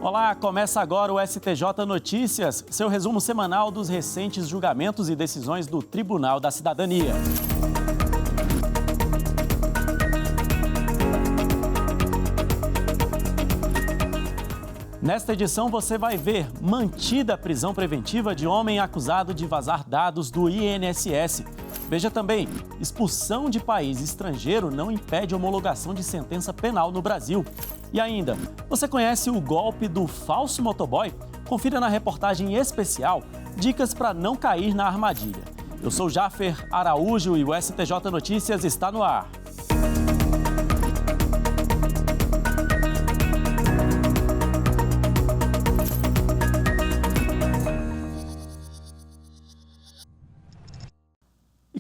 Olá, começa agora o STJ Notícias, seu resumo semanal dos recentes julgamentos e decisões do Tribunal da Cidadania. Nesta edição você vai ver mantida a prisão preventiva de homem acusado de vazar dados do INSS. Veja também, expulsão de país estrangeiro não impede homologação de sentença penal no Brasil. E ainda, você conhece o golpe do falso motoboy? Confira na reportagem especial dicas para não cair na armadilha. Eu sou Jaffer Araújo e o STJ Notícias está no ar.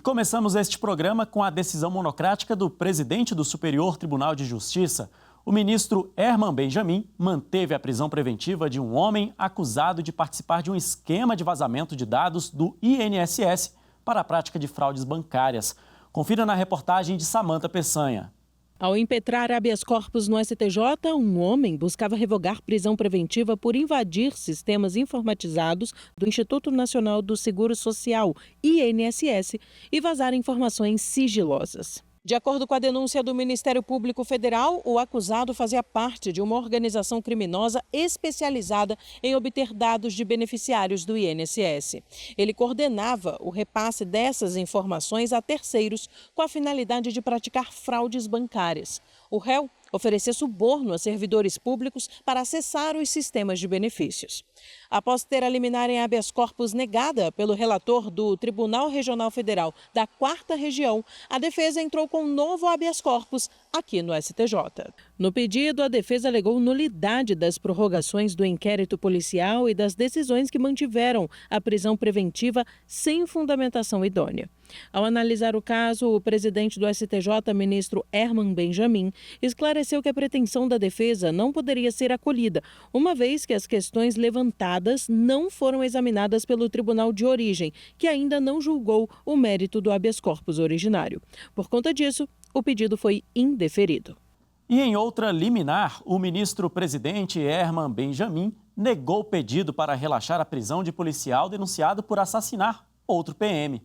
Começamos este programa com a decisão monocrática do presidente do Superior Tribunal de Justiça. O ministro Herman Benjamin manteve a prisão preventiva de um homem acusado de participar de um esquema de vazamento de dados do INSS para a prática de fraudes bancárias. Confira na reportagem de Samanta Peçanha. Ao impetrar habeas corpus no STJ, um homem buscava revogar prisão preventiva por invadir sistemas informatizados do Instituto Nacional do Seguro Social, INSS, e vazar informações sigilosas. De acordo com a denúncia do Ministério Público Federal, o acusado fazia parte de uma organização criminosa especializada em obter dados de beneficiários do INSS. Ele coordenava o repasse dessas informações a terceiros com a finalidade de praticar fraudes bancárias. O réu oferecia suborno a servidores públicos para acessar os sistemas de benefícios. Após ter a liminar em habeas corpus negada pelo relator do Tribunal Regional Federal da 4ª Região, a defesa entrou com um novo habeas corpus aqui no STJ. No pedido, a defesa alegou nulidade das prorrogações do inquérito policial e das decisões que mantiveram a prisão preventiva sem fundamentação idônea. Ao analisar o caso, o presidente do STJ, ministro Herman Benjamin, esclareceu que a pretensão da defesa não poderia ser acolhida, uma vez que as questões levantadas não foram examinadas pelo tribunal de origem, que ainda não julgou o mérito do habeas corpus originário. Por conta disso, o pedido foi indeferido. E em outra liminar, o ministro-presidente Herman Benjamin negou o pedido para relaxar a prisão de policial denunciado por assassinar outro PM.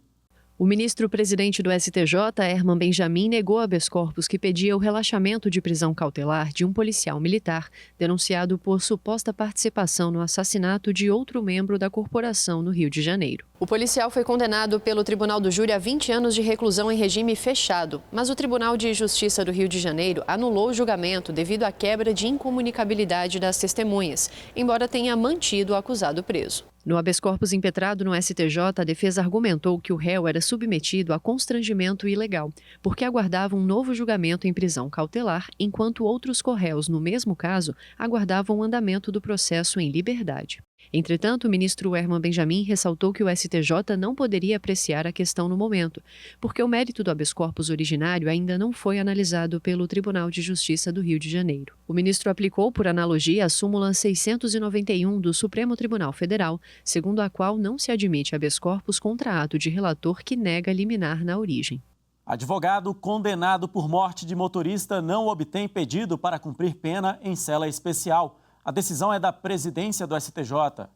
O ministro-presidente do STJ, Herman Benjamin, negou habeas corpus que pedia o relaxamento de prisão cautelar de um policial militar denunciado por suposta participação no assassinato de outro membro da corporação no Rio de Janeiro. O policial foi condenado pelo Tribunal do Júri a 20 anos de reclusão em regime fechado, mas o Tribunal de Justiça do Rio de Janeiro anulou o julgamento devido à quebra de incomunicabilidade das testemunhas, embora tenha mantido o acusado preso. No habeas corpus impetrado no STJ, a defesa argumentou que o réu era submetido a constrangimento ilegal, porque aguardava um novo julgamento em prisão cautelar, enquanto outros corréus, no mesmo caso, aguardavam o andamento do processo em liberdade. Entretanto, o ministro Herman Benjamin ressaltou que o STJ não poderia apreciar a questão no momento, porque o mérito do habeas corpus originário ainda não foi analisado pelo Tribunal de Justiça do Rio de Janeiro. O ministro aplicou, por analogia, a súmula 691 do Supremo Tribunal Federal, segundo a qual não se admite habeas corpus contra ato de relator que nega liminar na origem. Advogado condenado por morte de motorista não obtém pedido para cumprir pena em cela especial. A decisão é da presidência do STJ.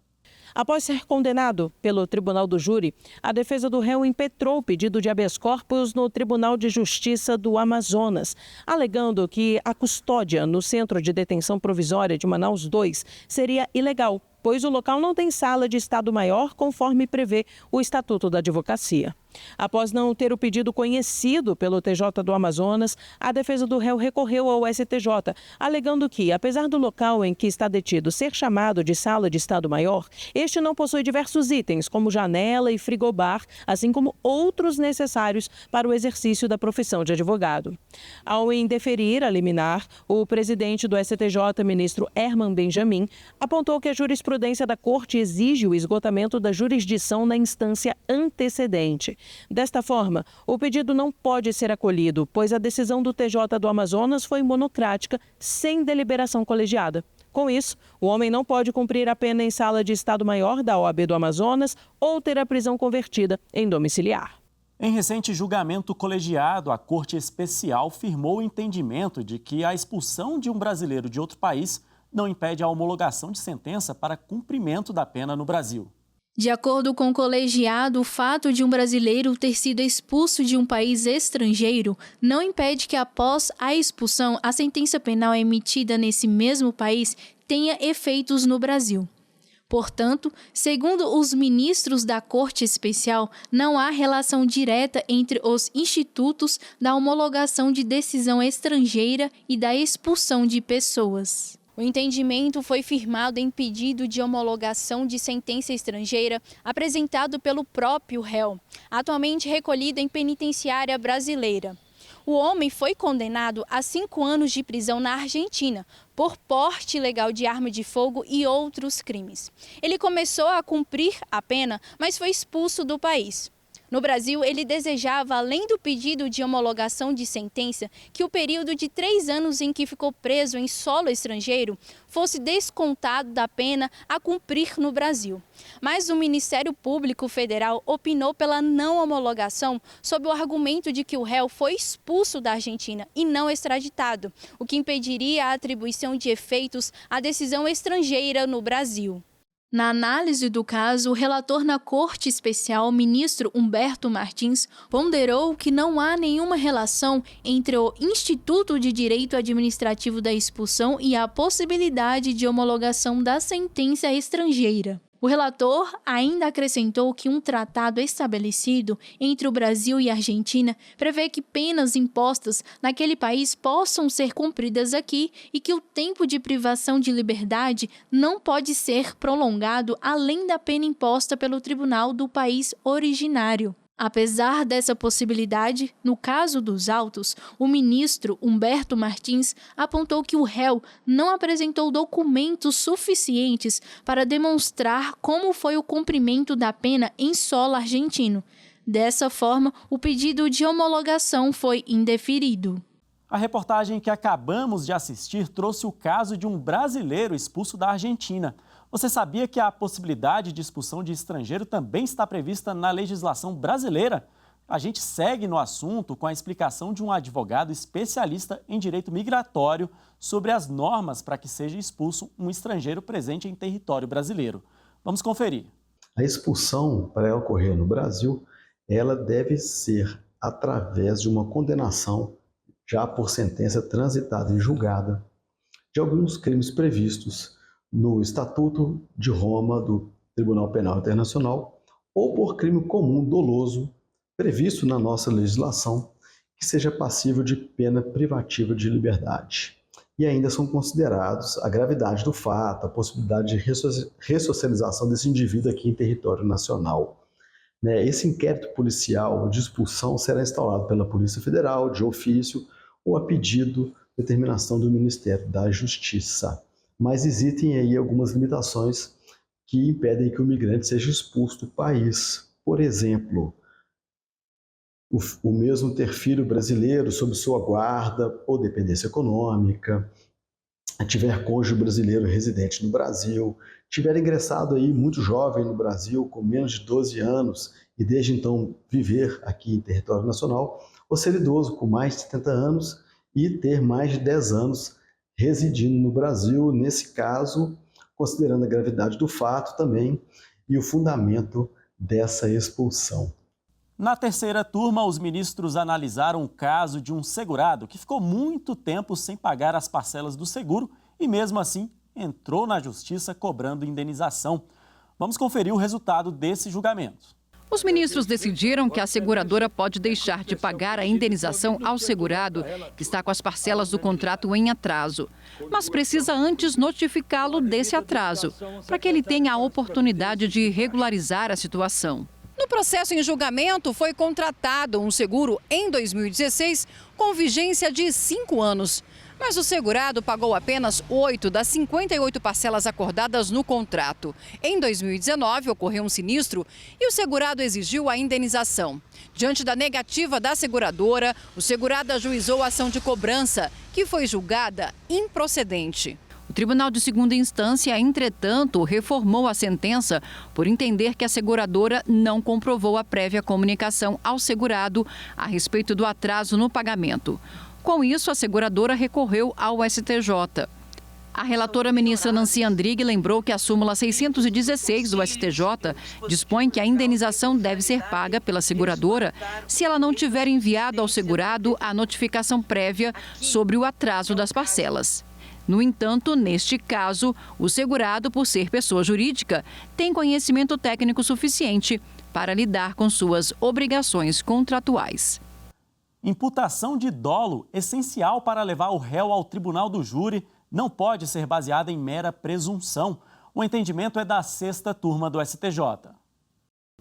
Após ser condenado pelo Tribunal do Júri, a defesa do réu impetrou o pedido de habeas corpus no Tribunal de Justiça do Amazonas, alegando que a custódia no Centro de Detenção Provisória de Manaus II seria ilegal, pois o local não tem sala de Estado-Maior, conforme prevê o Estatuto da Advocacia. Após não ter o pedido conhecido pelo TJ do Amazonas, a defesa do réu recorreu ao STJ, alegando que, apesar do local em que está detido ser chamado de sala de Estado-Maior, este não possui diversos itens, como janela e frigobar, assim como outros necessários para o exercício da profissão de advogado. Ao indeferir a liminar, o presidente do STJ, ministro Herman Benjamin, apontou que a jurisprudência da Corte exige o esgotamento da jurisdição na instância antecedente. Desta forma, o pedido não pode ser acolhido, pois a decisão do TJ do Amazonas foi monocrática, sem deliberação colegiada. Com isso, o homem não pode cumprir a pena em sala de Estado-Maior da OAB do Amazonas ou ter a prisão convertida em domiciliar. Em recente julgamento colegiado, a Corte Especial firmou o entendimento de que a expulsão de um brasileiro de outro país não impede a homologação de sentença para cumprimento da pena no Brasil. De acordo com o colegiado, o fato de um brasileiro ter sido expulso de um país estrangeiro não impede que, após a expulsão, a sentença penal emitida nesse mesmo país tenha efeitos no Brasil. Portanto, segundo os ministros da Corte Especial, não há relação direta entre os institutos da homologação de decisão estrangeira e da expulsão de pessoas. O entendimento foi firmado em pedido de homologação de sentença estrangeira apresentado pelo próprio réu, atualmente recolhido em penitenciária brasileira. O homem foi condenado a 5 anos de prisão na Argentina por porte ilegal de arma de fogo e outros crimes. Ele começou a cumprir a pena, mas foi expulso do país. No Brasil, ele desejava, além do pedido de homologação de sentença, que o período de 3 anos em que ficou preso em solo estrangeiro fosse descontado da pena a cumprir no Brasil. Mas o Ministério Público Federal opinou pela não homologação sob o argumento de que o réu foi expulso da Argentina e não extraditado, o que impediria a atribuição de efeitos à decisão estrangeira no Brasil. Na análise do caso, o relator na Corte Especial, ministro Humberto Martins, ponderou que não há nenhuma relação entre o Instituto de Direito Administrativo da Expulsão e a possibilidade de homologação da sentença estrangeira. O relator ainda acrescentou que um tratado estabelecido entre o Brasil e a Argentina prevê que penas impostas naquele país possam ser cumpridas aqui e que o tempo de privação de liberdade não pode ser prolongado além da pena imposta pelo tribunal do país originário. Apesar dessa possibilidade, no caso dos autos, o ministro Humberto Martins apontou que o réu não apresentou documentos suficientes para demonstrar como foi o cumprimento da pena em solo argentino. Dessa forma, o pedido de homologação foi indeferido. A reportagem que acabamos de assistir trouxe o caso de um brasileiro expulso da Argentina. Você sabia que a possibilidade de expulsão de estrangeiro também está prevista na legislação brasileira? A gente segue no assunto com a explicação de um advogado especialista em direito migratório sobre as normas para que seja expulso um estrangeiro presente em território brasileiro. Vamos conferir. A expulsão, para ela ocorrer no Brasil, ela deve ser através de uma condenação já por sentença transitada e julgada de alguns crimes previstos no Estatuto de Roma do Tribunal Penal Internacional ou por crime comum doloso previsto na nossa legislação que seja passível de pena privativa de liberdade. E ainda são considerados a gravidade do fato, a possibilidade de ressocialização desse indivíduo aqui em território nacional. Esse inquérito policial de expulsão será instaurado pela Polícia Federal, de ofício ou a pedido, determinação do Ministério da Justiça. Mas existem aí algumas limitações que impedem que o migrante seja expulso do país. Por exemplo, o mesmo ter filho brasileiro sob sua guarda ou dependência econômica, tiver cônjuge brasileiro residente no Brasil, tiver ingressado aí muito jovem no Brasil, com menos de 12 anos, e desde então viver aqui em território nacional, ou ser idoso com mais de 70 anos e ter mais de 10 anos residindo no Brasil, nesse caso, considerando a gravidade do fato também e o fundamento dessa expulsão. Na terceira turma, os ministros analisaram o caso de um segurado que ficou muito tempo sem pagar as parcelas do seguro e, mesmo assim, entrou na justiça cobrando indenização. Vamos conferir o resultado desse julgamento. Os ministros decidiram que a seguradora pode deixar de pagar a indenização ao segurado que está com as parcelas do contrato em atraso, mas precisa antes notificá-lo desse atraso, para que ele tenha a oportunidade de regularizar a situação. No processo em julgamento, foi contratado um seguro em 2016 com vigência de 5 anos. Mas o segurado pagou apenas 8 das 58 parcelas acordadas no contrato. Em 2019, ocorreu um sinistro e o segurado exigiu a indenização. Diante da negativa da seguradora, o segurado ajuizou a ação de cobrança, que foi julgada improcedente. O Tribunal de Segunda Instância, entretanto, reformou a sentença por entender que a seguradora não comprovou a prévia comunicação ao segurado a respeito do atraso no pagamento. Com isso, a seguradora recorreu ao STJ. A relatora ministra Nancy Andrighi lembrou que a súmula 616 do STJ dispõe que a indenização deve ser paga pela seguradora se ela não tiver enviado ao segurado a notificação prévia sobre o atraso das parcelas. No entanto, neste caso, o segurado, por ser pessoa jurídica, tem conhecimento técnico suficiente para lidar com suas obrigações contratuais. Imputação de dolo, essencial para levar o réu ao tribunal do júri, não pode ser baseada em mera presunção. O entendimento é da 6ª turma do STJ.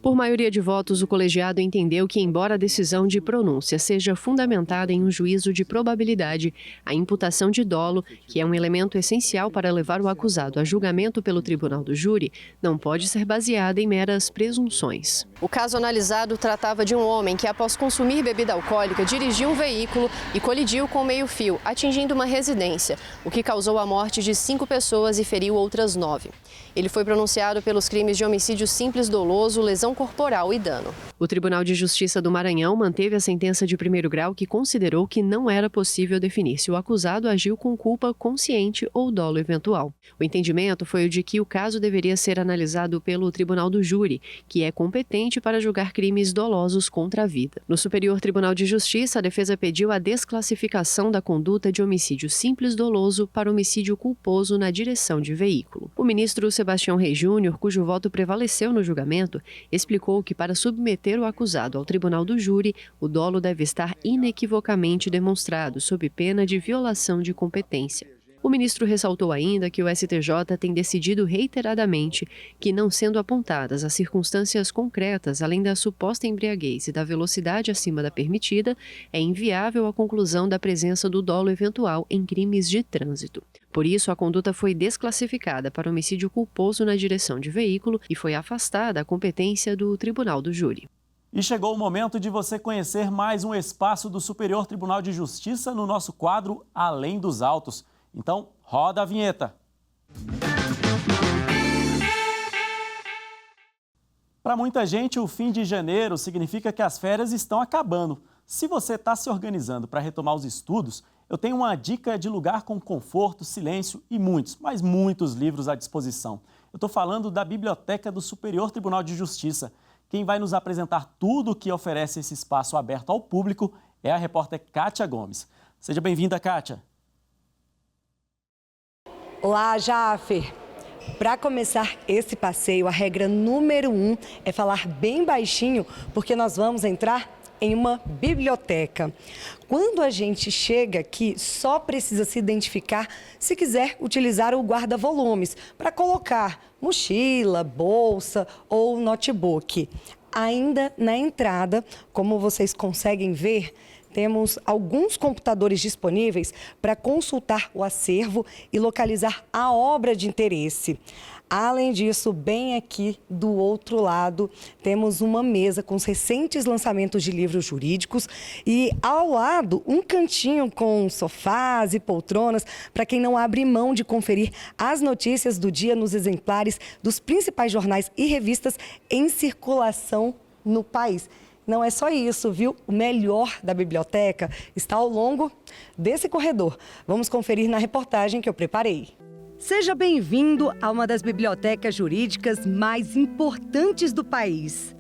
Por maioria de votos, o colegiado entendeu que, embora a decisão de pronúncia seja fundamentada em um juízo de probabilidade, a imputação de dolo, que é um elemento essencial para levar o acusado a julgamento pelo tribunal do júri, não pode ser baseada em meras presunções. O caso analisado tratava de um homem que, após consumir bebida alcoólica, dirigiu um veículo e colidiu com meio-fio, atingindo uma residência, o que causou a morte de 5 pessoas e feriu outras 9. Ele foi pronunciado pelos crimes de homicídio simples doloso, lesão corporal e dano. O Tribunal de Justiça do Maranhão manteve a sentença de primeiro grau que considerou que não era possível definir se o acusado agiu com culpa consciente ou dolo eventual. O entendimento foi o de que o caso deveria ser analisado pelo Tribunal do Júri, que é competente para julgar crimes dolosos contra a vida. No Superior Tribunal de Justiça, a defesa pediu a desclassificação da conduta de homicídio simples doloso para homicídio culposo na direção de veículo. O ministro Sebastião Reis Júnior, cujo voto prevaleceu no julgamento, explicou que para submeter o acusado ao tribunal do júri, o dolo deve estar inequivocamente demonstrado, sob pena de violação de competência. O ministro ressaltou ainda que o STJ tem decidido reiteradamente que, não sendo apontadas as circunstâncias concretas, além da suposta embriaguez e da velocidade acima da permitida, é inviável a conclusão da presença do dolo eventual em crimes de trânsito. Por isso, a conduta foi desclassificada para homicídio culposo na direção de veículo e foi afastada a competência do Tribunal do Júri. E chegou o momento de você conhecer mais um espaço do Superior Tribunal de Justiça no nosso quadro Além dos Autos. Então, roda a vinheta. Para muita gente, o fim de janeiro significa que as férias estão acabando. Se você está se organizando para retomar os estudos, eu tenho uma dica de lugar com conforto, silêncio e muitos, mas muitos livros à disposição. Eu estou falando da Biblioteca do Superior Tribunal de Justiça. Quem vai nos apresentar tudo o que oferece esse espaço aberto ao público é a repórter Kátia Gomes. Seja bem-vinda, Kátia. Olá, Jaffer. Para começar esse passeio, a regra número 1 é falar bem baixinho, porque nós vamos entrar em uma biblioteca. Quando a gente chega aqui, só precisa se identificar se quiser utilizar o guarda-volumes para colocar mochila, bolsa ou notebook. Ainda na entrada, como vocês conseguem ver, temos alguns computadores disponíveis para consultar o acervo e localizar a obra de interesse. Além disso, bem aqui do outro lado, temos uma mesa com os recentes lançamentos de livros jurídicos e, ao lado, um cantinho com sofás e poltronas para quem não abre mão de conferir as notícias do dia nos exemplares dos principais jornais e revistas em circulação no país. Não é só isso, viu? O melhor da biblioteca está ao longo desse corredor. Vamos conferir na reportagem que eu preparei. Seja bem-vindo a uma das bibliotecas jurídicas mais importantes do país.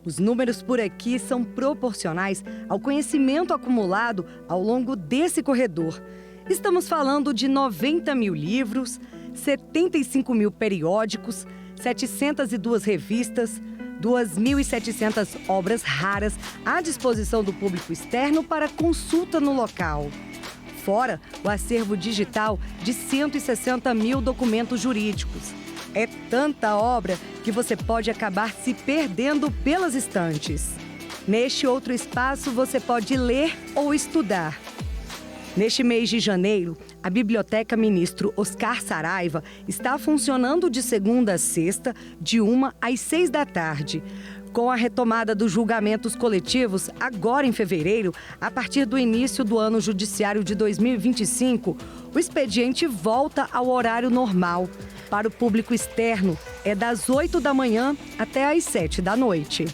Os números por aqui são proporcionais ao conhecimento acumulado ao longo desse corredor. Estamos falando de 90 mil livros, 75 mil periódicos, 702 revistas, 2.700 obras raras à disposição do público externo para consulta no local. Fora o acervo digital de 160 mil documentos jurídicos. É tanta obra que você pode acabar se perdendo pelas estantes. Neste outro espaço, você pode ler ou estudar. Neste mês de janeiro, a Biblioteca Ministro Oscar Saraiva está funcionando de segunda a sexta, de 1 às 6 da tarde. Com a retomada dos julgamentos coletivos, agora em fevereiro, a partir do início do ano judiciário de 2025, o expediente volta ao horário normal. Para o público externo, é das 8 da manhã até às 7 da noite.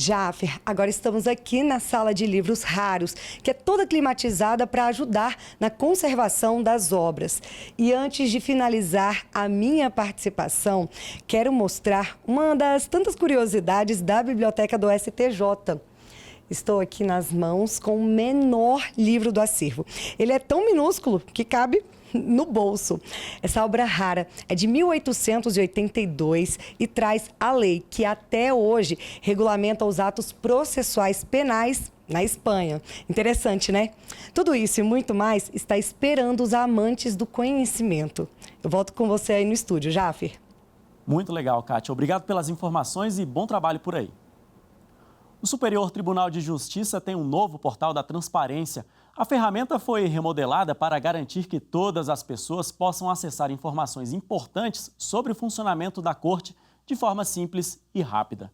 Jaffer, agora estamos aqui na sala de livros raros, que é toda climatizada para ajudar na conservação das obras. E antes de finalizar a minha participação, quero mostrar uma das tantas curiosidades da biblioteca do STJ. Estou aqui nas mãos com o menor livro do acervo. Ele é tão minúsculo que cabe no bolso. Essa obra rara é de 1882 e traz a lei que até hoje regulamenta os atos processuais penais na Espanha. Interessante, né? Tudo isso e muito mais está esperando os amantes do conhecimento. Eu volto com você aí no estúdio, Jaffer. Muito legal, Kátia. Obrigado pelas informações e bom trabalho por aí. O Superior Tribunal de Justiça tem um novo portal da transparência. A ferramenta foi remodelada para garantir que todas as pessoas possam acessar informações importantes sobre o funcionamento da Corte de forma simples e rápida.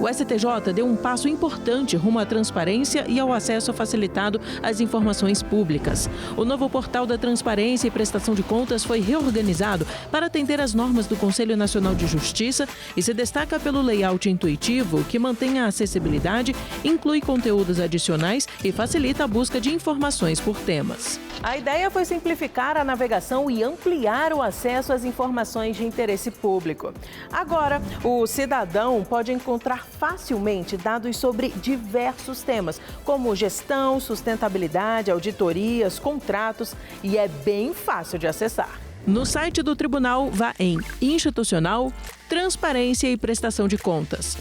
O STJ deu um passo importante rumo à transparência e ao acesso facilitado às informações públicas. O novo portal da Transparência e Prestação de Contas foi reorganizado para atender às normas do Conselho Nacional de Justiça e se destaca pelo layout intuitivo que mantém a acessibilidade, inclui conteúdos adicionais e facilita a busca de informações por temas. A ideia foi simplificar a navegação e ampliar o acesso às informações de interesse público. Agora, o cidadão pode encontrar facilmente dados sobre diversos temas, como gestão, sustentabilidade, auditorias, contratos, e é bem fácil de acessar. No site do tribunal, vá em Institucional, Transparência e Prestação de Contas.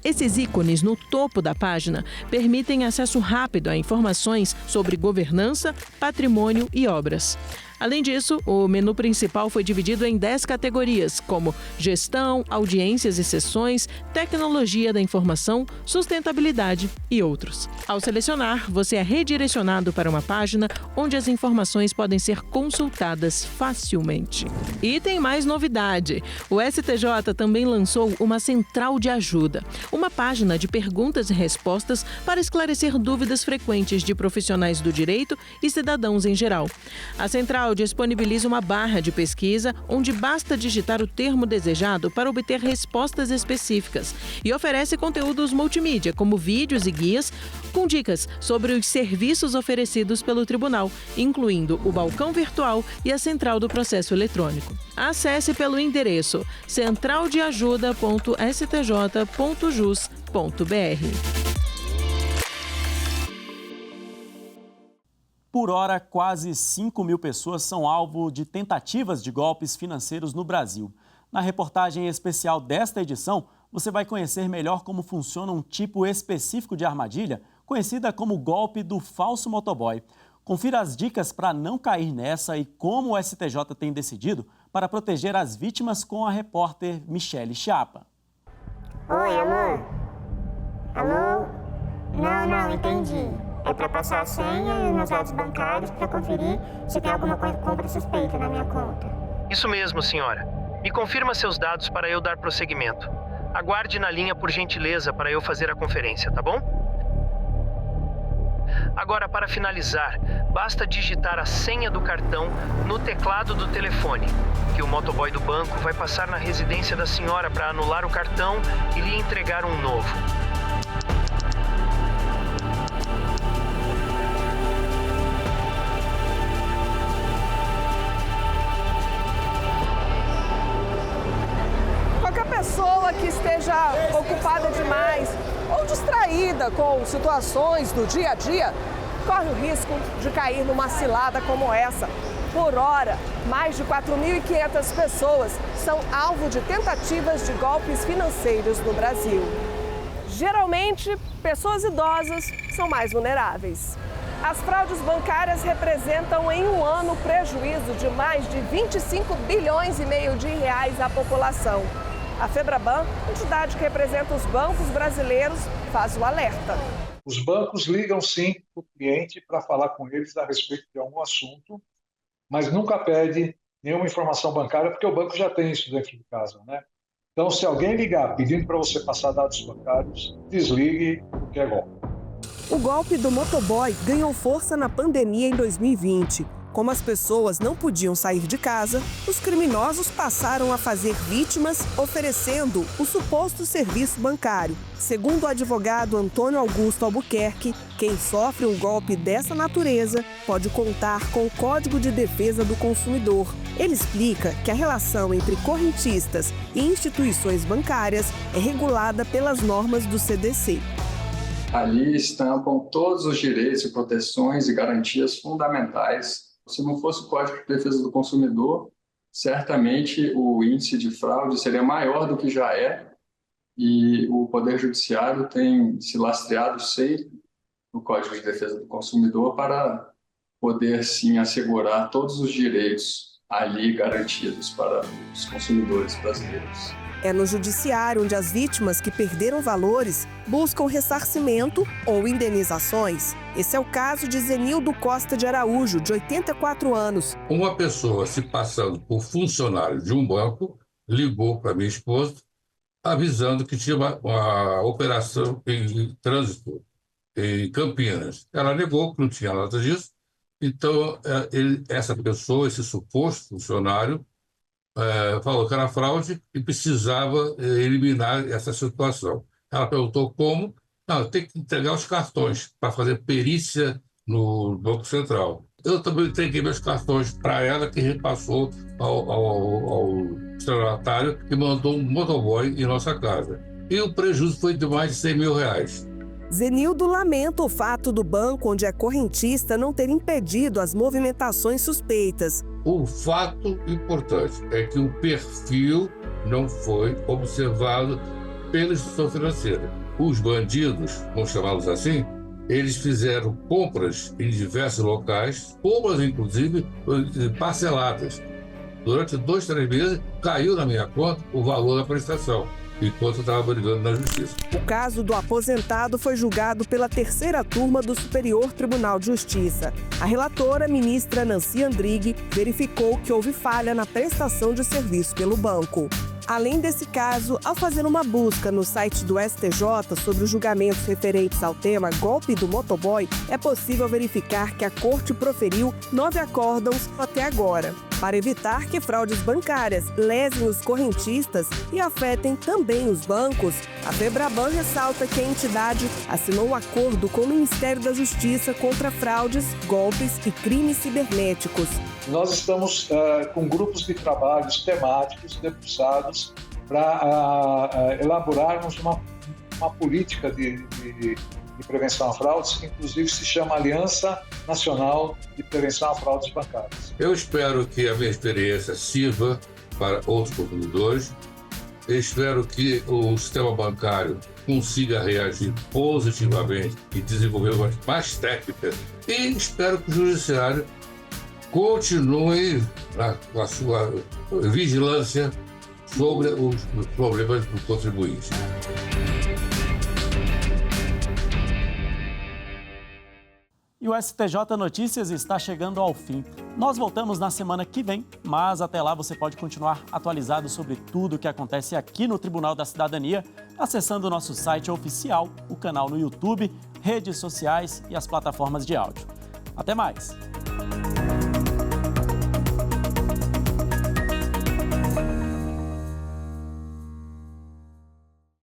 Esses ícones no topo da página permitem acesso rápido a informações sobre governança, patrimônio e obras. Além disso, o menu principal foi dividido em 10 categorias, como gestão, audiências e sessões, tecnologia da informação, sustentabilidade e outros. Ao selecionar, você é redirecionado para uma página onde as informações podem ser consultadas facilmente. E tem mais novidade. O STJ também lançou uma central de ajuda, uma página de perguntas e respostas para esclarecer dúvidas frequentes de profissionais do direito e cidadãos em geral. A central disponibiliza uma barra de pesquisa onde basta digitar o termo desejado para obter respostas específicas e oferece conteúdos multimídia, como vídeos e guias, com dicas sobre os serviços oferecidos pelo tribunal, incluindo o balcão virtual e a central do processo eletrônico. Acesse pelo endereço centraldeajuda.stj.jus.br. Por hora, quase 5.000 pessoas são alvo de tentativas de golpes financeiros no Brasil. Na reportagem especial desta edição, você vai conhecer melhor como funciona um tipo específico de armadilha, conhecida como golpe do falso motoboy. Confira as dicas para não cair nessa e como o STJ tem decidido para proteger as vítimas com a repórter Michele Chiapa. Oi, alô? Alô? Não, entendi. É para passar a senha e os meus dados bancários para conferir se tem alguma compra suspeita na minha conta. Isso mesmo, senhora. Me confirma seus dados para eu dar prosseguimento. Aguarde na linha por gentileza para eu fazer a conferência, tá bom? Agora, para finalizar, basta digitar a senha do cartão no teclado do telefone, que o motoboy do banco vai passar na residência da senhora para anular o cartão e lhe entregar um novo. Pessoa que esteja ocupada demais ou distraída com situações do dia a dia, corre o risco de cair numa cilada como essa. Por hora, mais de 4.500 pessoas são alvo de tentativas de golpes financeiros no Brasil. Geralmente, pessoas idosas são mais vulneráveis. As fraudes bancárias representam em um ano prejuízo de mais de 25 bilhões e meio de reais à população. A Febraban, entidade que representa os bancos brasileiros, faz o alerta. Os bancos ligam sim para o cliente para falar com eles a respeito de algum assunto, mas nunca pede nenhuma informação bancária, porque o banco já tem isso dentro de casa, né? Então, se alguém ligar pedindo para você passar dados bancários, desligue, porque é golpe. O golpe do motoboy ganhou força na pandemia em 2020. Como as pessoas não podiam sair de casa, os criminosos passaram a fazer vítimas oferecendo o suposto serviço bancário. Segundo o advogado Antônio Augusto Albuquerque, quem sofre um golpe dessa natureza pode contar com o Código de Defesa do Consumidor. Ele explica que a relação entre correntistas e instituições bancárias é regulada pelas normas do CDC. Ali estampam todos os direitos e proteções e garantias fundamentais. Se não fosse o Código de Defesa do Consumidor, certamente o índice de fraude seria maior do que já é, e o Poder Judiciário tem se lastreado sempre no Código de Defesa do Consumidor para poder, sim, assegurar todos os direitos ali garantidos para os consumidores brasileiros. É no judiciário onde as vítimas que perderam valores buscam ressarcimento ou indenizações. Esse é o caso de Zenildo Costa de Araújo, de 84 anos. Uma pessoa se passando por funcionário de um banco ligou para minha esposa avisando que tinha uma operação em trânsito em Campinas. Ela negou que não tinha nada disso. Então, essa pessoa, esse suposto funcionário, falou que era fraude e precisava eliminar essa situação. Ela perguntou como. Não, tem que entregar os cartões para fazer perícia no Banco Central. Eu também entreguei meus cartões para ela, que repassou ao estelionatário e mandou um motoboy em nossa casa. E o prejuízo foi de mais de R$100 mil. Zenildo lamenta o fato do banco onde é correntista não ter impedido as movimentações suspeitas. O fato importante é que o perfil não foi observado pela instituição financeira. Os bandidos, vamos chamá-los assim, eles fizeram compras em diversos locais, compras inclusive parceladas. Durante 2, 3 meses, caiu na minha conta o valor da prestação, enquanto eu estava brigando na justiça. O caso do aposentado foi julgado pela 3ª turma do Superior Tribunal de Justiça. A relatora, ministra Nancy Andrighi, verificou que houve falha na prestação de serviço pelo banco. Além desse caso, ao fazer uma busca no site do STJ sobre os julgamentos referentes ao tema golpe do motoboy, é possível verificar que a Corte proferiu 9 acórdãos até agora. Para evitar que fraudes bancárias lesem os correntistas e afetem também os bancos, a Febraban ressalta que a entidade assinou um acordo com o Ministério da Justiça contra fraudes, golpes e crimes cibernéticos. Nós estamos com grupos de trabalhos temáticos debruçados para elaborarmos uma política de prevenção a fraudes, que inclusive se chama Aliança Nacional de Prevenção a Fraudes Bancárias. Eu espero que a minha experiência sirva para outros consumidores. Eu espero que o sistema bancário consiga reagir positivamente e desenvolver mais técnicas. E espero que o judiciário continue com a sua vigilância sobre os problemas do contribuinte. E o STJ Notícias está chegando ao fim. Nós voltamos na semana que vem, mas até lá você pode continuar atualizado sobre tudo o que acontece aqui no Tribunal da Cidadania, acessando o nosso site oficial, o canal no YouTube, redes sociais e as plataformas de áudio. Até mais!